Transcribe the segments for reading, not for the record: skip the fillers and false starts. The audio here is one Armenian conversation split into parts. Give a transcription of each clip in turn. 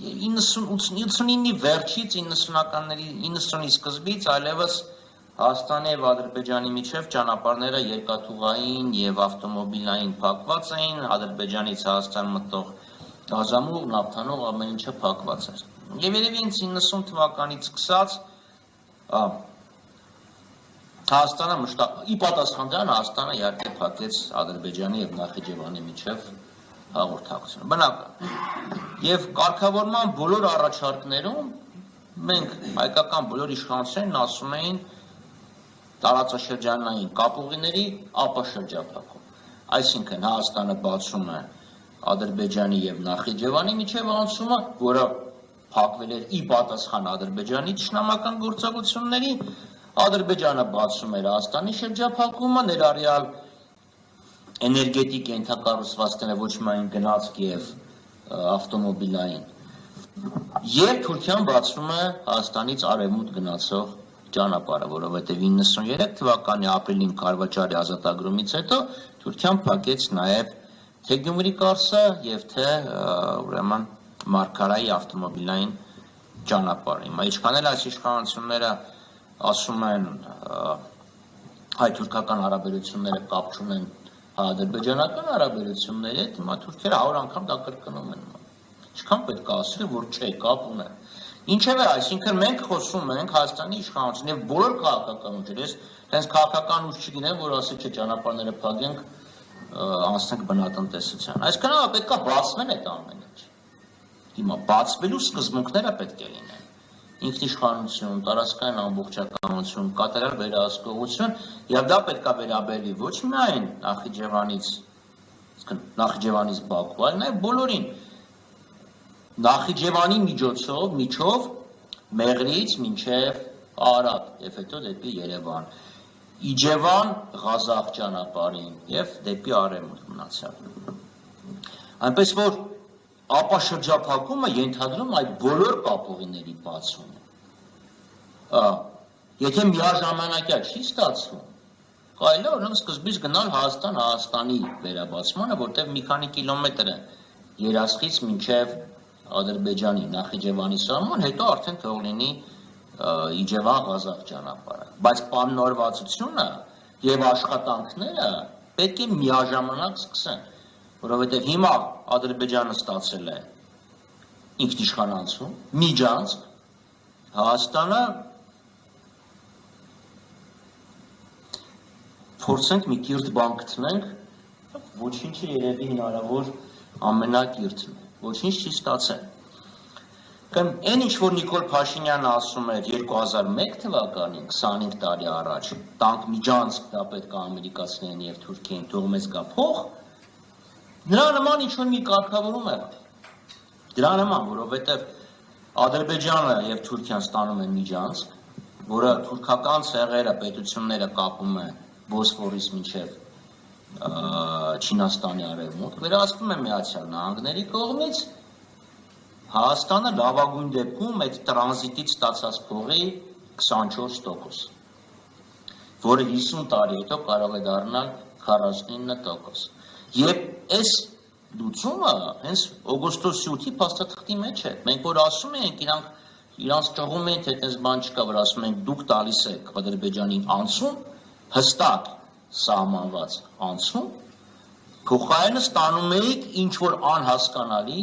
99-ի վերջից 90-ի սկզբից այլևս Հայաստանի եւ Ադրբեջանի միջև ճանապարհները երկաթուղային եւ ավտոմոբիլային փակված էին, Ադրբեջանից Հայաստան մտող գազամուղ, նավթանող ամեն ինչը փակված էր։ Եվ երևի 90 թվականից սկսած Հայաստանը ի պատասխան դրան Հայաստանը իհարկե փակեց Ադրբեջանի եւ Նախիջևանի միջև հաղորդակցությունը։ Բնական։ Եվ կարգավորման բոլոր առաջարկներում մենք հայկական բոլոր իշխանություններն ասում էին տարածաշրջանային կապուղիների ապաշրջափակում։ Այսինքն Հայաստանը բացում է Ադրբեջանի եւ Նախիջևանի միջև անցումը, որը փակվել էր ի պատասխան Ադրբեջանի ճշնամական գործողությունների, Ադրբեջանը բացում էր Հայաստանի շրջափակումը, ներառյալ էներգետիկ ենթակառուցվածքները ոչ միայն գնացք եւ ավտոմոբիլային, եւ Թուրքիան բացում է Հայաստանից արևմուտք գնացող ճանապարհը, որովհետեւ 93 թվականի ապրիլին Կարվաճարի ազատագրումից հետո Թուրքիան փակեց նաեւ թե Գյումրի Կարսը եւ թե ուրեմն Մարգարայի ավտոմոբիլային ճանապարհը։ Հիմա ինչքան էլ այս իշխանությունները ասում են հայ-թուրքական հարաբերությունները կապ չունեն ադրբեջանական հարաբերությունների հետ, հիմա թուրքերը 100 անգամ դա կրկնում են։ Ինչքան պետք է ասել, որ չէ, կապ ունեն։ Ինչևէ, այսինքն մենք խոսում ենք Հայաստանի իշխանության եւ բոլոր քաղաքական ուժերի, հենց քաղաքական ուժ չգիտեմ, որ ասի չէ ճանապարհները փակենք, անցնենք բնատնտեսության։ Այսքանը պետք է բացվեն այդ ամեն ինչ։ Հիմա բացվելու սկզբունքները պետք է լինեն։ Ինքնիշխանություն, տարածքային ամբողջականություն, կատարյալ վերահսկողություն, եւ դա պետք է վերաբերվի ոչ միայն Նախիջևանից Բաքու, այլ նաեւ բոլորին։ Նախիջևանի միջով Մեղրից մինչև Արադ եւ հետո դեպի Երևան, Իջևան Ղազախ ճանապարհին եւ դեպի Արևմուտք մնացյալը։ Այնպես որ ապաշրջափակումը ենթադրում այդ բոլոր կապուղիների բացումը։ Եթե միաժամանակյա չի ստացվում, կարելի է օրինակ սկզբից գնալ Հայաստանի վերաբացմանը, որտեղ մի քանի կիլոմետր է Երասխից մինչև Ադրբեջանի, Նախիջևանի սահման, հետո արդեն թող լինի Իջևան Ղազախ ճանապարհը։ Բայց պանորվածությունը եւ աշխատանքները պետք է միաժամանակ սկսեն, որովհետեւ հիմա Ադրբեջանը ստացել է ինքնիշխանություն, միջանցք, Հայաստանը փորձենք մի կիրթ բան գտնենք, ոչինչը երևի հնարավոր ամենակիրթն է, ոչինչ չի ստացել։ Կամ այն ինչ որ Նիկոլ Փաշինյանը ասում էր 2001 թվականին, 25 տարի առաջ, տանկ միջանցք դա պետք է ամերիկացիներն եւ Թուրքիային թող մեզ գա փող, նրա նման ինչ-որ մի կարգավորում է։ Դրա նման, որովհետեւ Ադրբեջանը եւ Թուրքիան ստանում են միջանցք, որը թուրքական ցեղերը, պետությունները կապում են Բոսֆորից մինչև Չինաստանի արևմուտք, վերահսկվում է Միացյալ Նահանգների կողմից, Հայաստանը լավագույն դեպքում այդ տրանզիտից ստացած փողի 24%, որը 50 տարի հետո կարող է դառնալ 49%։ Եվ այս լուծումը հենց օգոստոսի 8-ի փաստաթղթի մեջ է։ Մենք որ ասում ենք, իրանց ճողում են, թե այդպես բան չկա, որ ասում են դուք տալիս եք Ադրբեջանին անցում, հստակ սահմանված անցում, փոխարենը ստանում եք ինչ որ անհասկանալի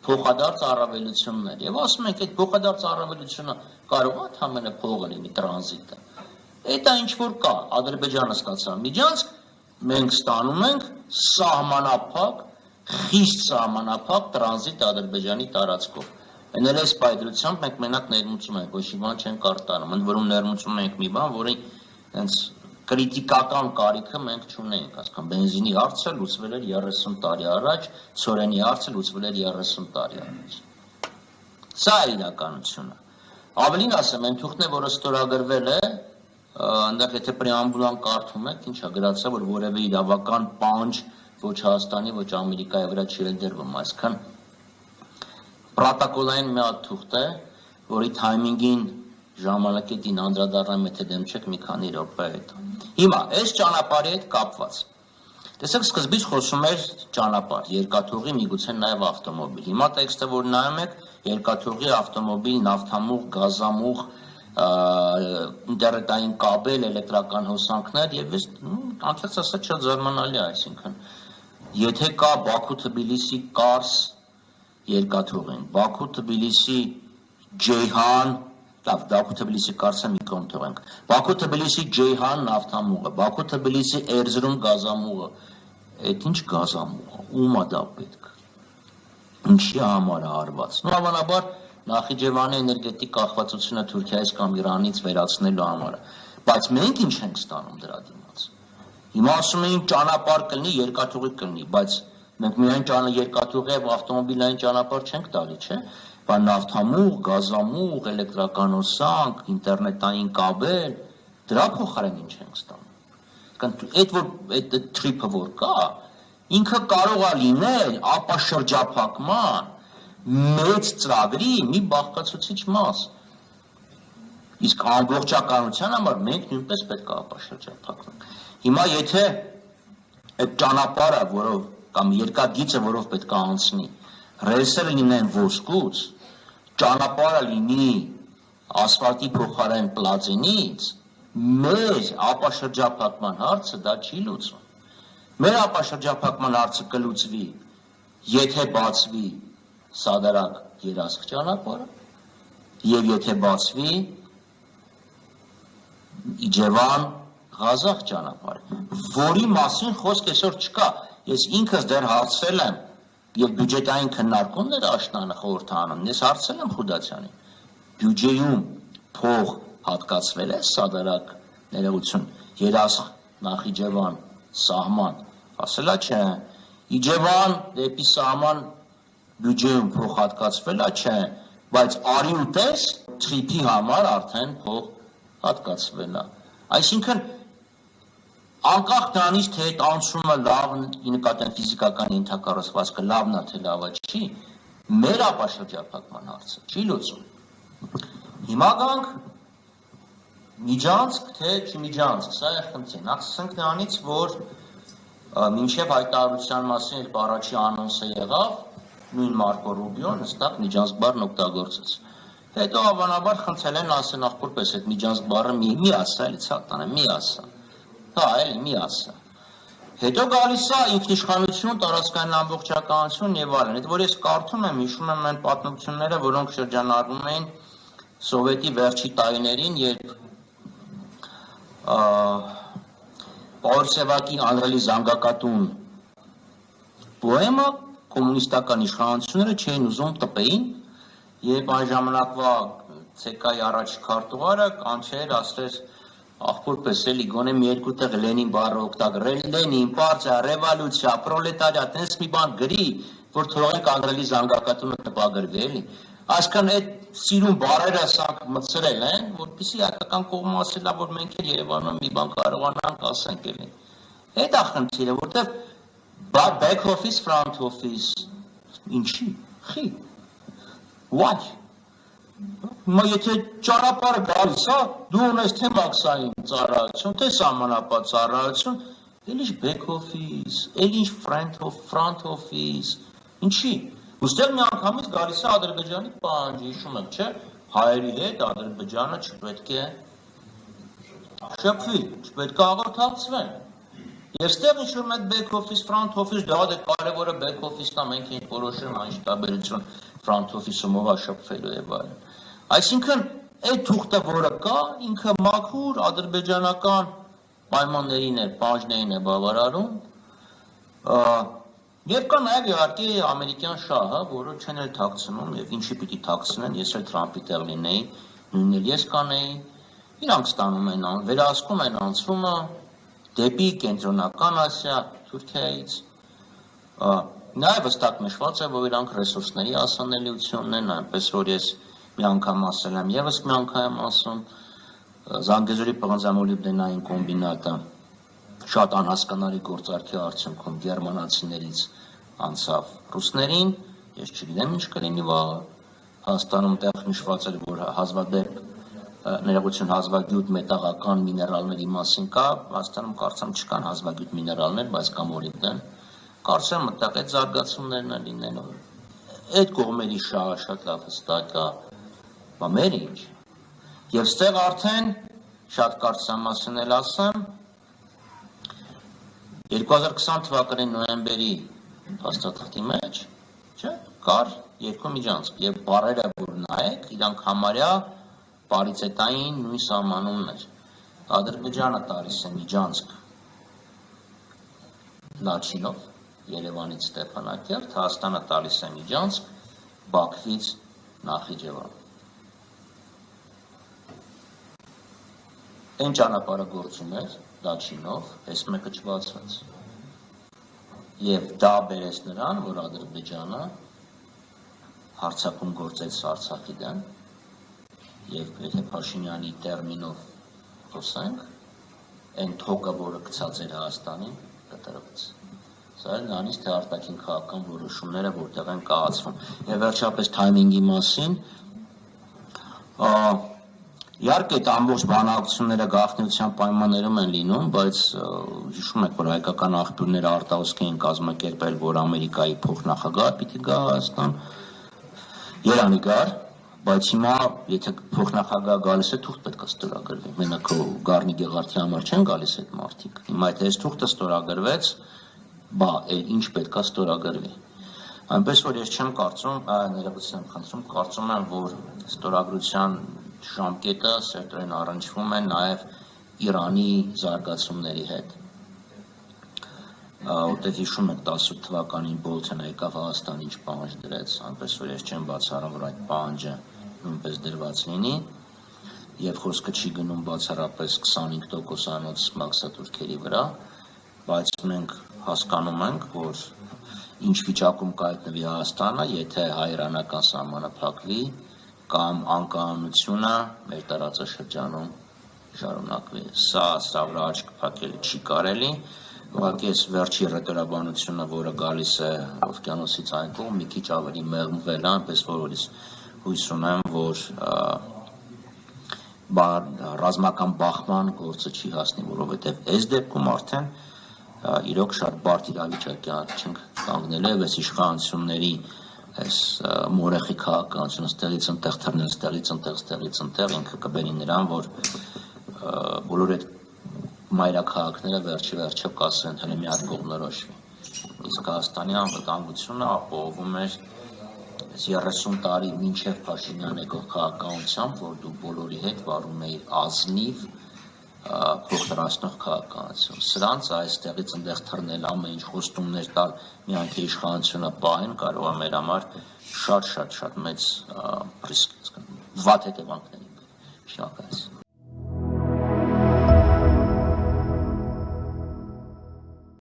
փոխադարձ առավելություններ։ Եվ ասում ենք, այդ փոխադարձ առավելությունը կարող է ընդհանրապես փողը լինի տրանզիտը։ Դա ինչ որ կա, Ադրբեջանը ստացավ միջանցք, մենք ստանում ենք սահմանափակ, խիստ սահմանափակ տրանզիտ Ադրբեջանի տարածքով։ Այնել այս պայծրությամբ մենք մենակ ներմուծում ենք, ոչ մի բան չենք արտանում, ընդ որում ներմուծում ենք մի բան, որի հենց կրիտիկական կարիքը մենք չունենք, ասկան բենզինի հարցը լուծվել էր 30 տարի առաջ, ցորենի հարցը լուծվել էր 30 տարի առաջ։ Սա է իրականությունը։ Ավելին ասեմ, այն թուղթն է, որը ստորագրվել է, այնտեղ եթե պրեամբուլան կարդում եք, ինչա գրած է, որ որևէ իրավական պանջ ոչ Հայաստանի, ոչ Ամերիկայի վրա չի դրվում, այսքան պրոտոկոլային մի հատ թուղթ է, որի թայմինգին ժամանակետին անդրադառնամ, եթե դեմ չեք մի քանի րոպե հետո։ Հիմա այս ճանապարհի հետ կապված։ Տեսեք, սկզբից խոսում էր ճանապարհ, երկաթուղի, միգուցե նաև ավտոմոբիլ։ Հիմա տեքստը որ նայում եք, երկաթուղի, ավտոմոբիլ, նավթամուղ, գազամուղ, ինտերնետային կաբել, էլեկտրական հոսանքներ եւ անկեղծ ասած շատ զարմանալի է, այսինքն եթե կա Բաքու-Թբիլիսի Կարս երկաթուղին, Բաքու-Թբիլիսի Ջեյհան, լավ, Բաքու-Թբիլիսի Կարսը մի կողմ թողենք, Բաքու-Թբիլիսի Ջեյհան նավթամուղը, Բաքու-Թբիլիսի Էրզրում գազամուղը, այդ ինչ գազամուղ է, ում է դա պետք, ինչի համար է արված, հավանաբար Նախիջևանի էներգետիկ կախվածությունը Թուրքիայից կամ Իրանից վերացնելու համար է, բայց մենք ինչ ենք ստանում դրա դիմաց, հիմա ասում էին ճանապարհ կլինի, երկաթուղի կլինի, բայց մենք միայն երկաթուղի եւ ավտոմոբիլային ճանապարհ չենք տալի, չէ՞, բայց նավթամուղ, գազամուղ, էլեկտրական հոսանք, ինտերնետային կաբել, դրա փոխարեն ինչ ենք ստանում։ Այդ թրիփը որ կա, ինքը կարող է լինել ապաշրջափակման մեծ ծրագրի մի բաղկացուցիչ մաս։ Իսկ ամբողջականության համար մենք նույնպես պետք է ապաշրջափակվենք։ Հիմա եթե այդ ճանապարհը, որով կամ երկաթգիծը, որով պետք է անցնի, ռելսերը լինեն ոսկուց, ճանապարհը լինի ասֆալտի փոխարեն պլատինից, մեր ապաշրջափակման հարցը դա չի լուծում։ Մեր ապաշրջափակման հարցը կլուծվի, եթե բացվի Սադարակ երասխ ճանապարհը եւ եթե բացվի Իջևան Ղազախ ճանապարհը, որի մասին խոսք այսօր չկա։ Ես ինքս դեռ հարցրել եմ եւ բյուջետային քննարկումներ աշնանը խորհրդանում, ես հարցրել եմ Խուդացյանին, բյուջեում փող հատկացվել է Սադարակ ներողություն, երասխ Նախիջևան սահման, ասելա չէ, Իջևան դեպի սահման բյուջեում փող հատկացվել է, չէ, բայց արի ու տես թրիփի համար արդեն փող հատկացվել է։ Այսինքն անկախ նրանից թե այդ անցումը լավն ի նկատի ֆիզիկական ենթակառուցվածքը լավն է թե լավը չի, մեր ապաշրջափակման հարցը չի լուծում։ Հիմա գանք միջանցք թե չմիջանցք, սա է խնդիրը։ Նախ սկսենք նրանից, որ մինչև հայտարարության մասին երբ առաջի անոնսը եղավ, նույն Մարկո Ռուբիոն հստակ միջանցք բառն օգտագործեց։ Հետո հավանաբար խնդրել են ասեն ախորպես այդ միջանցք բառը մի ասա, էլի ցատանը, մի ասա։ Հա, էլի մի ասա։ Հետո գալիս է ինքնիշխանություն, տարածքային ամբողջականություն եւ այլն։ Այդ որ ես կարդում եմ, հիշում եմ այն պատմությունները, որոնք շրջանառվում էին Սովետի վերջի տարիներին, երբ Պաուրսևակի անրելի զանգակատուն պոեմը կոմունիստական իշխանությունները չէին ուզում տպեին, երբ այն ժամանակվա ՑԿ-ի առաջ քարտուղարը կանչեր, ասրեր ախորպես էլի գոնե մի երկու տեղ Լենին բառը օգտագործել, Լենին, պարտիա, ռևոլյուցիա, պրոլետարիատ, այնպես մի բան գրի, որ թողենք անրելի զանգակատունը տպագրվի, էլի։ Այսքան այդ սիրուն բառերը սանք մտցրել են, որպեսզի հայկական կողմը ասել է, որ մենք էլ Երևանում մի բան կարողանանք ասենք էլի։ Այդ է խնդիրը, որտեվ back office, front office, ինչի, խի, why? Մա եթե ճանապարհը գալիս է, դու ունես թե մաքսային ծառայություն, թե սահմանապատ ծառայություն, էլ ինչ back office, էլ ինչ front office, ինչի։ Ոստեղ մի անգամից գալիս է Ադրբեջանի պահանջը, հիշում եք, չէ՞, հայերի հետ Ադրբեջանը չպետք է շփվի, չպետք է հաղորդակցվեն։ Եվ ստեղ ինչ-որ մեկ back office, front office, դա դե կարևորը back office-ն է, մենք ենք որոշում այն տարբերություն front office-ում ով է շփվելու եւ այլն։ Այսինքն այդ թուղթը, որը կա, ինքը մաքուր ադրբեջանական պայմաններին է, պահանջներին է բավարարում, եւ կա նաեւ իհարկե ամերիկյան շահը, որը չեն էլ թաքցնում եւ ինչի պիտի թաքցնեն, ես էլ Թրամփի տեղ լինեի, նույնն էլ ես կանեի, իրանք ստանում են, վերահսկում են անցումը դեպի կենտրոնական Ասիա, Թուրքիայից, նաեւ հստակ նշված է, որ իրանք ռեսուրսների հասանելիությունն են, այնպես որ ես մի անգամ ասել եմ, եւս մի անգամ եմ ասում, Զանգեզուրի պղնձամոլիբդենային կոմբինատը շատ անհասկանալի գործարքի արդյունքում գերմանացիներից անցավ ռուսներին, ես չգիտեմ ինչ կլինի վաղը, Հայաստանում տեղ նշված էր, որ հազվադեպ ներողություն հազվագյուտ մետաղական միներալների մասին կա, Հայաստանում կարծեմ չկան հազվագյուտ միներալներ, բայց կա մոլիբդեն, կարծեմ մտակ այդ զարգացումներն են լինելու։ այդ կողմերի շատ լավ հստակ է, մեր ինչ։ Եվ ստեղ արդեն շատ կարճ մասին էլ ասեմ, 2020 թվականի նոյեմբերի փաստաթղթի մեջ, կար երկու միջանցք եւ բառերը որ նայեք, իրանք համարյա պարիցետային նույն սահմանումներ։ Ադրբեջանը տալիս է միջանցք Լաչինով, Երևանից Ստեփանակերտ, Հայաստանը տալիս է միջանցք Բաքվից Նախիջևան։ Այն ճանապարհը գործում էր Լաչինով, այս մեկը չբացվեց։ Եվ դա բերեց նրան, որ Ադրբեջանը հարձակում գործեց Արցախի դեմ, եւ եթե Փաշինյանի տերմինով խոսենք, այն թոկը, որը գցած էր Հայաստանին, կտրվեց։ Սա էլ նանից թե արտաքին քաղաքական որոշումները որտեղ են կայացվում։ Եվ վերջապես թայմինգի մասին, իհարկե այդ ամբողջ բանակցությունները գաղտնիության պայմաններում են լինում, բայց հիշում եք, որ հայկական աղբյուրները արտահոսք էին կազմակերպել, որ Ամերիկայի փոխնախագահ պիտի գա Հայաստան, Երանի գար, բայց հիմա եթե փոխնախագահ գալիս է, թուղթ պետք է ստորագրվի։ Մենակ Գառնի Գեղարդի համար չեն գալիս այդ մարդիկ։ Հիմա եթե այս թուղթը ստորագրվեց, ինչ պետք է ստորագրվի։ Այնպես որ ես չեմ կարծում, ներողություն եմ խնդրում, կարծում եմ, որ ստորագրության ժամկետը սերտորեն առնչվում է նաև Իրանի զարգացումների հետ։ Որտեղ հիշում եք 18 թվականին Բոլթոնը եկավ Հայաստան ինչ պահանջ դրեց, այնպես որ ես չեմ բացառում, որ այդ պահանջը նույնպես դրված լինի, եւ խոսքը չի գնում բացառապես 25%-անոց մաքսատուրքերի վրա, բայց մենք հասկանում ենք, որ ինչ վիճակում կայտնվի Հայաստանը, եթե հայ-իրանական սահմանը փակվի կամ անկախությունը մեր տարածաշրջանում շարունակվի։ Սա վրա աչք փակել չի կարելի։ Ուղղակի այս վերջի ռետորաբանությունը, որը գալիս է օվկիանոսից այն կողմ, մի քիչ ավելի մեղմվել է, այնպես որ հույս ունեմ, որ ռազմական բախման գործը չի հասնի, որովհետև այս դեպքում արդեն իրոք շատ բարդ իրավիճակի առաջ ենք կանգնելու եւ այս իշխանությունների այս մորեխի քաղաքականությունը ստեղից ընտեղ թռնել, ստեղից ընտեղ ինքը կբերի նրան, որ բոլոր այդ մայրաքաղաքները վերջը կասեն հələ մի հատ կողմնորոշվի։ Իսկ Հայաստանի անվտանգությունը ապահովում էր 30 տարի մինչև Փաշինյան եկող քաղաքականությամբ, որ դու բոլորի հետ վարում էիր ազնիվ փոխդրացնող քաղաքականություն։ Սրանց այստեղից ընդեղ թռնել ամեն ինչ խոստումներ տալ, միայն թե իշխանությունը պահեն, կարող է մեր համար շատ մեծ ռիսկ վատ հետևանքների։ Շնորհակալություն։